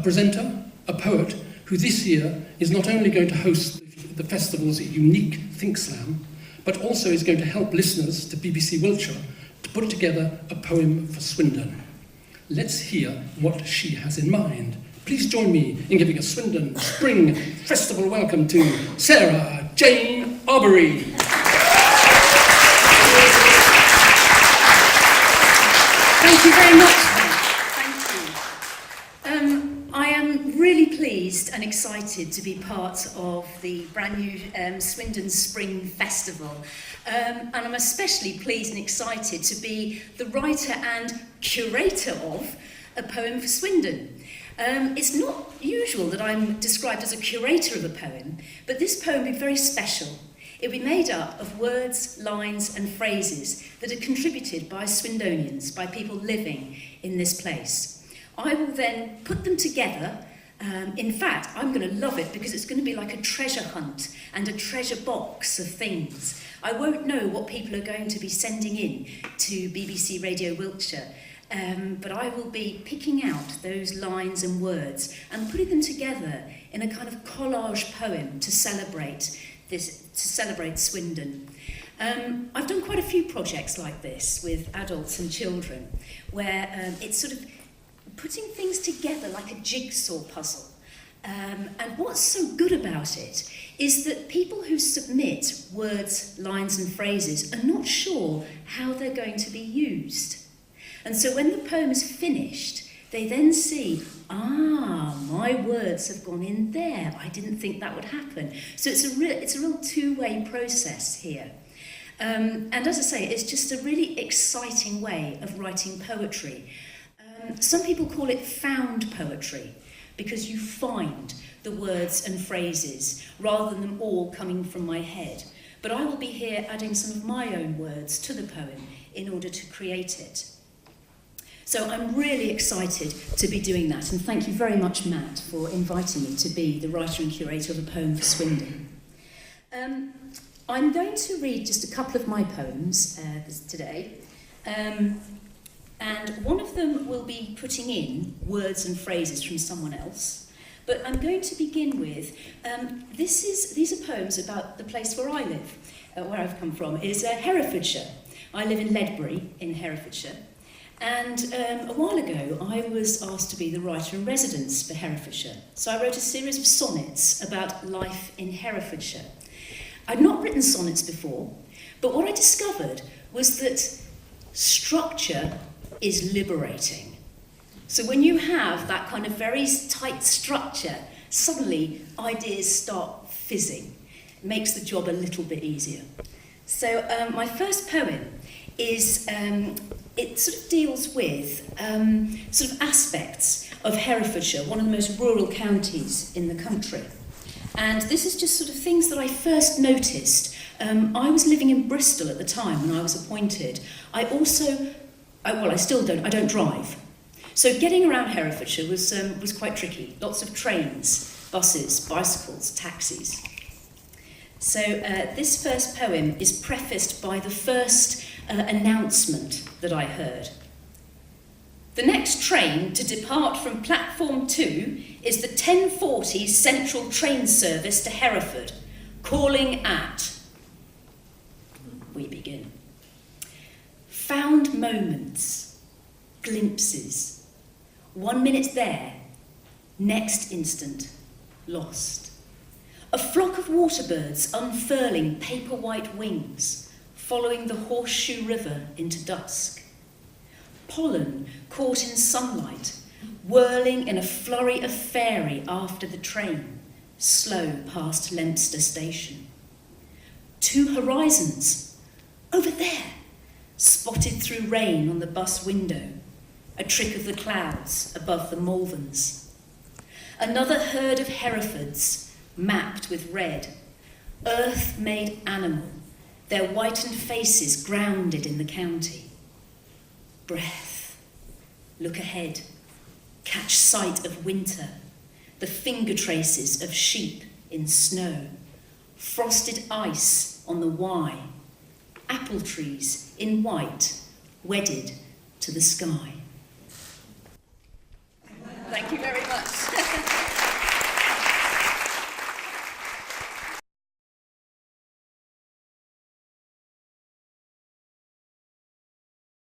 presenter, a poet, who this year is not only going to host the festival's unique Think Slam, but also is going to help listeners to BBC Wiltshire to put together a poem for Swindon. Let's hear what she has in mind. Please join me in giving a Swindon Spring Festival welcome to Sarah Jane Arbery. Thank you very much. Thank you. I am really pleased and excited to be part of the brand new Swindon Spring Festival. And I'm especially pleased and excited to be the writer and curator of A Poem for Swindon. It's not usual that I'm described as a curator of a poem, but this poem will be very special. It will be made up of words, lines and phrases that are contributed by Swindonians, by people living in this place. I will then put them together. In fact, I'm going to love it because it's going to be like a treasure hunt and a treasure box of things. I won't know what people are going to be sending in to BBC Radio Wiltshire, but I will be picking out those lines and words and putting them together in a kind of collage poem to celebrate Swindon. I've done quite a few projects like this with adults and children, where it's sort of putting things together like a jigsaw puzzle. And what's so good about it is that people who submit words, lines and phrases are not sure how they're going to be used. And so when the poem is finished, they then see, my words have gone in there. I didn't think that would happen. So it's a real two-way process here. And as I say, it's just a really exciting way of writing poetry. Some people call it found poetry, because you find the words and phrases rather than them all coming from my head. But I will be here adding some of my own words to the poem in order to create it. So I'm really excited to be doing that, and thank you very much, Matt, for inviting me to be the writer and curator of A Poem for Swindon. I'm going to read just a couple of my poems today, and one of them will be putting in words and phrases from someone else. But I'm going to begin with, these are poems about the place where I live, where I've come from. It is Herefordshire. I live in Ledbury in Herefordshire. And a while ago, I was asked to be the writer-in-residence for Herefordshire. So I wrote a series of sonnets about life in Herefordshire. I'd not written sonnets before, but what I discovered was that structure is liberating. So when you have that kind of very tight structure, suddenly ideas start fizzing. It makes the job a little bit easier. So my first poem is, it sort of deals with sort of aspects of Herefordshire, one of the most rural counties in the country. And this is just sort of things that I first noticed. I was living in Bristol at the time when I was appointed. I still don't, I don't drive. So getting around Herefordshire was quite tricky. Lots of trains, buses, bicycles, taxis. So this first poem is prefaced by the first announcement that I heard. The next train to depart from platform 2 is the 10:40 Central train service to Hereford, calling at... We begin. Found moments, glimpses, 1 minute there, next instant, lost. A flock of waterbirds unfurling paper-white wings, following the Horseshoe River into dusk. Pollen caught in sunlight, whirling in a flurry of fairy after the train, slow past Leinster Station. 2 horizons, over there, spotted through rain on the bus window, a trick of the clouds above the Malverns. Another herd of Herefords, mapped with red, earth-made animal, their whitened faces grounded in the county. Breath, look ahead, catch sight of winter, the finger traces of sheep in snow, frosted ice on the Wye, apple trees in white, wedded to the sky. Thank you very much.